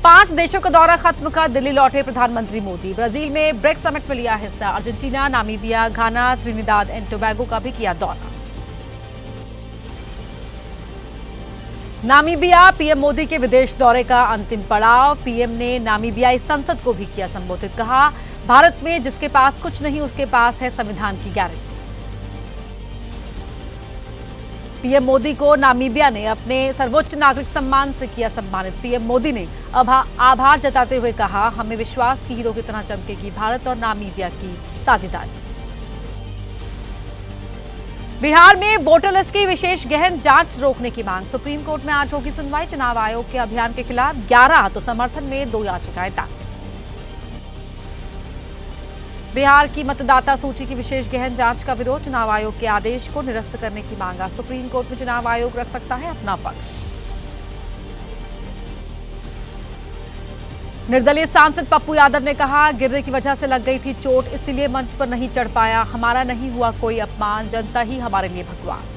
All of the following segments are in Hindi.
5 देशों का दौरा खत्म कर दिल्ली लौटे प्रधानमंत्री मोदी। ब्राजील में ब्रिक्स समिट में लिया हिस्सा। Argentina, Namibia, Ghana, Trinidad and Tobago का भी किया दौरा। नामीबिया, पीएम मोदी के विदेश दौरे का अंतिम पड़ाव। पीएम ने नामीबियाई संसद को भी किया संबोधित। कहा, भारत में जिसके पास कुछ नहीं उसके पास है संविधान की गारंटी। पीएम मोदी को नामीबिया ने अपने सर्वोच्च नागरिक सम्मान से किया सम्मानित। पीएम मोदी ने आभार जताते हुए कहा, हमें विश्वास की हीरो की तरह चमकेगी भारत और नामीबिया की साझेदारी। बिहार में वोटर लिस्ट की विशेष गहन जांच रोकने की मांग। सुप्रीम कोर्ट में आज होगी सुनवाई। चुनाव आयोग के अभियान के खिलाफ 11 तो समर्थन में 2 याचिकाएं दाखिल। बिहार की मतदाता सूची की विशेष गहन जांच का विरोध। चुनाव आयोग के आदेश को निरस्त करने की मांग। सुप्रीम कोर्ट में चुनाव आयोग रख सकता है अपना पक्ष। निर्दलीय सांसद पप्पू यादव ने कहा, गिरने की वजह से लग गई थी चोट, इसलिए मंच पर नहीं चढ़ पाया। हमारा नहीं हुआ कोई अपमान, जनता ही हमारे लिए भगवान।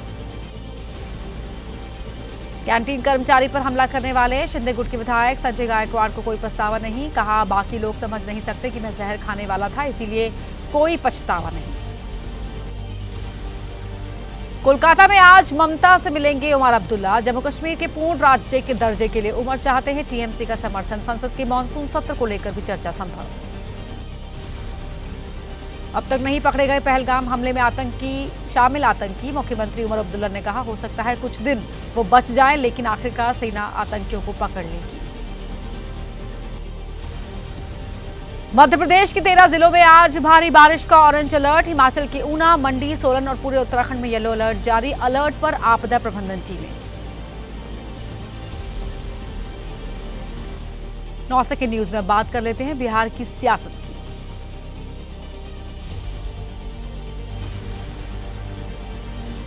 कैंटीन कर्मचारी पर हमला करने वाले शिंदे गुट के विधायक संजय गायकवाड़ को कोई पछतावा नहीं। कहा, बाकी लोग समझ नहीं सकते कि मैं जहर खाने वाला था, इसीलिए कोई पछतावा नहीं। कोलकाता में आज ममता से मिलेंगे उमर अब्दुल्ला। जम्मू कश्मीर के पूर्ण राज्य के दर्जे के लिए उमर चाहते हैं टीएमसी का समर्थन। संसद के मानसून सत्र को लेकर भी चर्चा संभव। अब तक नहीं पकड़े गए पहलगाम हमले में शामिल आतंकी। मुख्यमंत्री उमर अब्दुल्ला ने कहा, हो सकता है कुछ दिन वो बच जाएं, लेकिन आखिरकार सेना आतंकियों को पकड़ लेगी। मध्य प्रदेश के 13 जिलों में आज भारी बारिश का ऑरेंज अलर्ट। हिमाचल के ऊना, मंडी, सोलन और पूरे उत्तराखंड में येलो अलर्ट जारी। अलर्ट पर आपदा प्रबंधन टीमें। 9 सेकंड न्यूज में बात कर लेते हैं बिहार की सियासत की।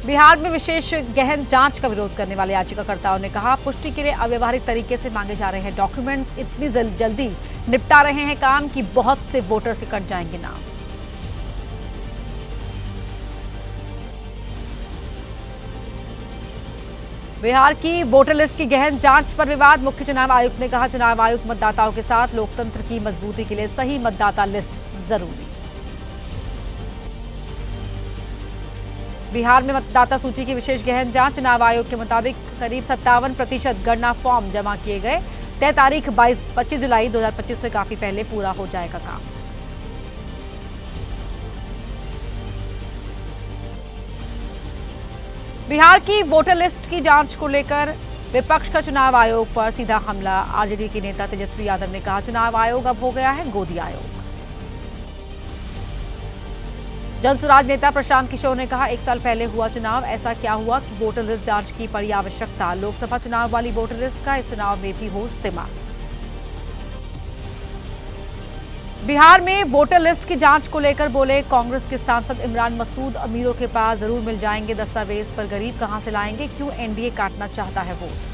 बिहार में विशेष गहन जांच का विरोध करने वाले याचिकाकर्ताओं ने कहा, पुष्टि के लिए अव्यवहारिक तरीके से मांगे जा रहे हैं डॉक्यूमेंट्स। इतनी जल्दी निपटा रहे हैं काम कि बहुत से वोटर से कट जाएंगे नाम। बिहार की वोटर लिस्ट की गहन जांच पर विवाद। मुख्य चुनाव आयुक्त ने कहा, चुनाव आयुक्त मतदाताओं के साथ लोकतंत्र की मजबूती के लिए सही मतदाता लिस्ट जरूरी। बिहार में मतदाता सूची की विशेष गहन जांच। चुनाव आयोग के मुताबिक करीब 57% गणना फॉर्म जमा किए गए। तय तारीख 25 जुलाई 2025 से काफी पहले पूरा हो जाएगा काम। बिहार की वोटर लिस्ट की जांच को लेकर विपक्ष का चुनाव आयोग पर सीधा हमला। आरजेडी के नेता तेजस्वी यादव ने कहा, चुनाव आयोग अब हो गया है गोदी आयोग। जनसुराज नेता प्रशांत किशोर ने कहा, 1 साल पहले हुआ चुनाव, ऐसा क्या हुआ कि वोटर लिस्ट जांच की पड़ी आवश्यकता। लोकसभा चुनाव वाली वोटर लिस्ट का इस चुनाव में भी हो इस्तेमाल। बिहार में वोटर लिस्ट की जांच को लेकर बोले कांग्रेस के सांसद इमरान मसूद, अमीरों के पास जरूर मिल जाएंगे दस्तावेज, पर गरीब कहां से लाएंगे। क्यों एनडीए काटना चाहता है वोट।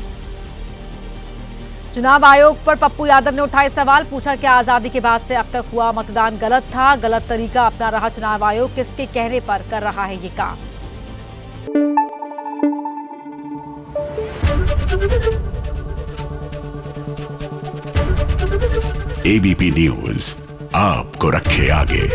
चुनाव आयोग पर पप्पू यादव ने उठाए सवाल। पूछा, क्या आजादी के बाद से अब तक हुआ मतदान गलत था। गलत तरीका अपना रहा चुनाव आयोग, किसके कहने पर कर रहा है ये काम। एबीपी न्यूज आपको रखे आगे।